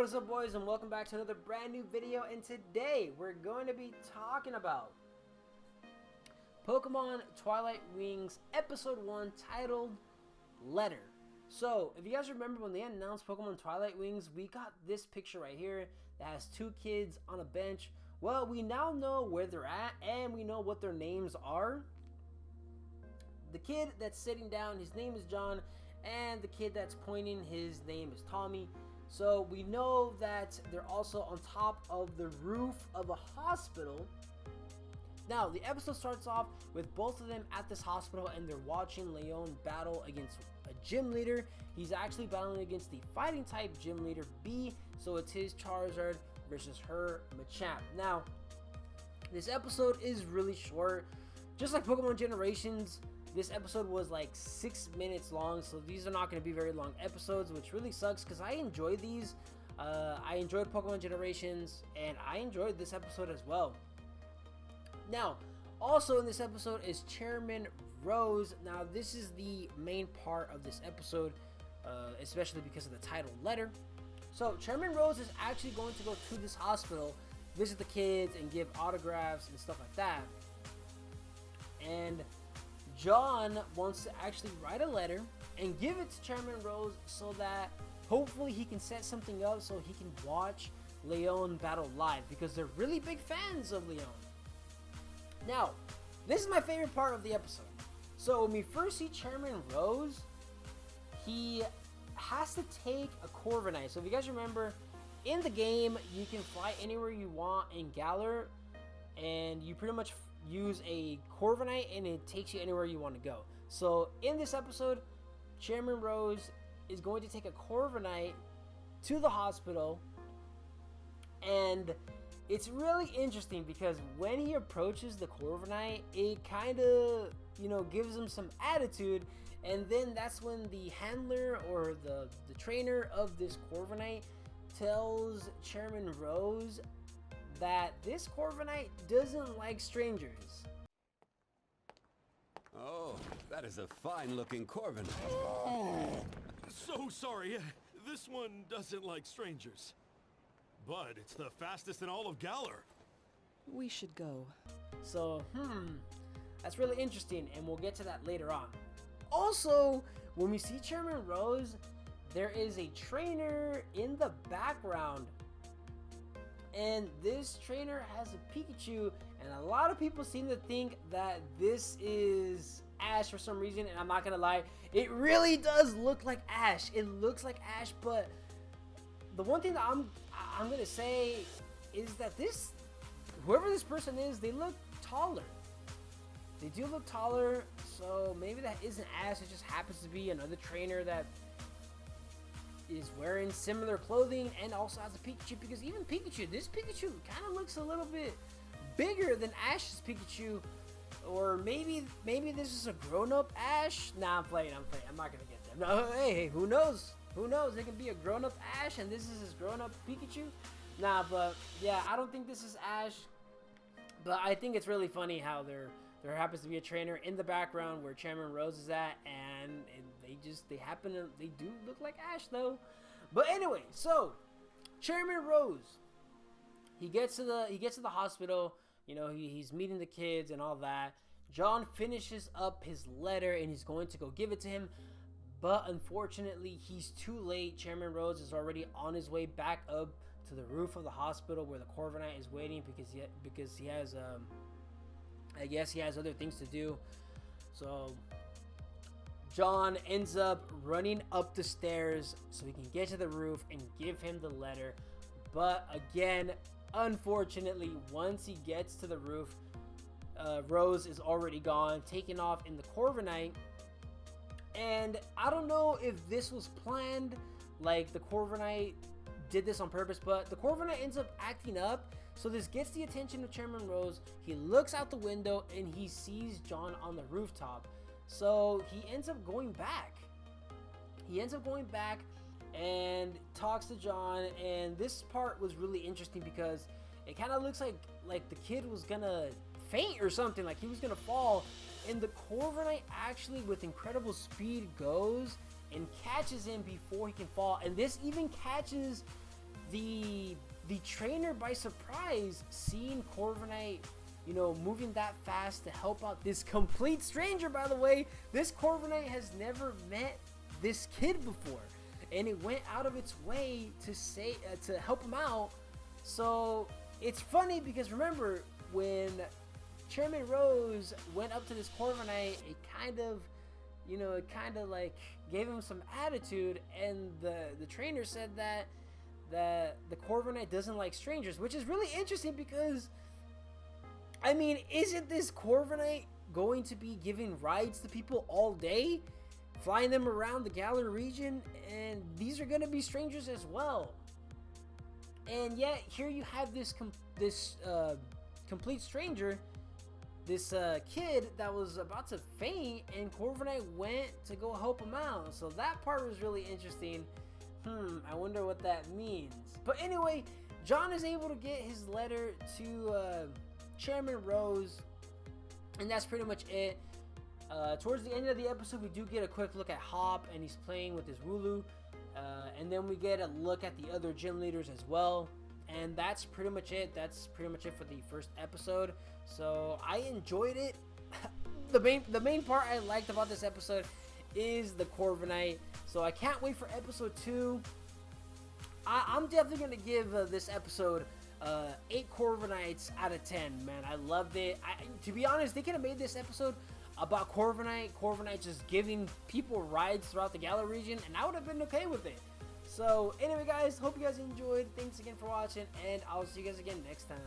What's up, boys, and welcome back to another brand new video. And today we're going to be talking about Pokemon Twilight Wings Episode 1, titled Letter. So if you guys remember when they announced Pokemon Twilight Wings, we got this picture right here that has two kids on a bench. Well, we now know where they're at and we know what their names are. The kid that's sitting down, his name is John, and the kid that's pointing, his name is Tommy. So we know that they're also on top of the roof of a hospital. Now, the episode starts off with both of them at this hospital and they're watching Leon battle against a gym leader. He's actually battling against the fighting type gym leader B, so it's his Charizard versus her Machamp. Now, this episode is really short. Just like Pokemon Generations, this episode was like 6 minutes long, so these are not going to be very long episodes, which really sucks because I enjoy these. I enjoyed Pokemon Generations, and I enjoyed this episode as well. Now, also in this episode is Chairman Rose. Now, this is the main part of this episode, especially because of the title Letter. So, Chairman Rose is actually going to go to this hospital, visit the kids, and give autographs and stuff like that. And John wants to actually write a letter and give it to Chairman Rose so that hopefully he can set something up so he can watch Leon battle live, because they're really big fans of Leon. Now, this is my favorite part of the episode. So when we first see Chairman Rose, he has to take a Corviknight. So if you guys remember, in the game, you can fly anywhere you want in Galar, and you pretty much use a Corviknight and it takes you anywhere you want to go. So in this episode, Chairman Rose is going to take a Corviknight to the hospital, and it's really interesting because when he approaches the Corviknight, it kind of, gives him some attitude, and then that's when the handler or the trainer of this Corviknight tells Chairman Rose that this Corviknight doesn't like strangers. Oh, that is a fine-looking Corviknight. Oh, so sorry. This one doesn't like strangers. But it's the fastest in all of Galar. We should go. So, that's really interesting, and we'll get to that later on. Also, when we see Chairman Rose, there is a trainer in the background. And this trainer has a Pikachu, and a lot of people seem to think that this is Ash for some reason, and I'm not gonna lie, it really does look like Ash. It looks like Ash, but the one thing that I'm gonna say is that whoever this person is, they look taller. They do look taller, so maybe that isn't Ash. It just happens to be another trainer that is wearing similar clothing and also has a Pikachu, because even Pikachu, this Pikachu kind of looks a little bit bigger than Ash's Pikachu. Or maybe this is a grown-up Ash. Nah, I'm playing. I'm not gonna get them. No, hey, who knows? Who knows? It can be a grown-up Ash and this is his grown-up Pikachu. Nah, but yeah, I don't think this is Ash. But I think it's really funny how there happens to be a trainer in the background where Chairman Rose is at, and they do look like Ash though. But anyway, so Chairman Rose, he gets to the hospital. He's meeting the kids and all that. John finishes up his letter and he's going to go give it to him, but unfortunately he's too late. Chairman Rose is already on his way back up to the roof of the hospital where the Corviknight is waiting, because he has I guess he has other things to do. So John ends up running up the stairs so he can get to the roof and give him the letter. But again, unfortunately, once he gets to the roof, Rose is already gone, taken off in the Corviknight. And I don't know if this was planned, like the Corviknight did this on purpose, but the Corviknight ends up acting up. So this gets the attention of Chairman Rose. He looks out the window and he sees John on the rooftop. So he ends up going back. And talks to John. And this part was really interesting because it kind of looks like the kid was gonna faint or something, like he was gonna fall. And the Corviknight actually, with incredible speed, goes and catches him before he can fall. And this even catches the trainer by surprise, seeing Corviknight, you know, moving that fast to help out this complete stranger. By the way, this Corviknight has never met this kid before, and it went out of its way to say to help him out. So it's funny because remember when Chairman Rose went up to this Corviknight, it kind of, you know, it kind of like gave him some attitude, and the trainer said that the Corviknight doesn't like strangers, which is really interesting because, I mean, isn't this Corviknight going to be giving rides to people all day, flying them around the Galar region, and these are going to be strangers as well? And yet here you have this complete stranger, this kid that was about to faint, and Corviknight went to go help him out. So that part was really interesting. I wonder what that means. But anyway, John is able to get his letter to Chairman Rose, and that's pretty much it. Towards the end of the episode, we do get a quick look at Hop, and he's playing with his Wooloo, and then we get a look at the other gym leaders as well. And that's pretty much it. That's pretty much it for the first episode. So I enjoyed it. The main part I liked about this episode is the Corviknight. So I can't wait for episode 2. I'm definitely gonna give this episode 8 Corviknights out of 10. Man, I loved it. To be honest, they could have made this episode about Corviknight just giving people rides throughout the Galar region, and I would have been okay with it. So anyway, guys, hope you guys enjoyed. Thanks again for watching, and I'll see you guys again next time.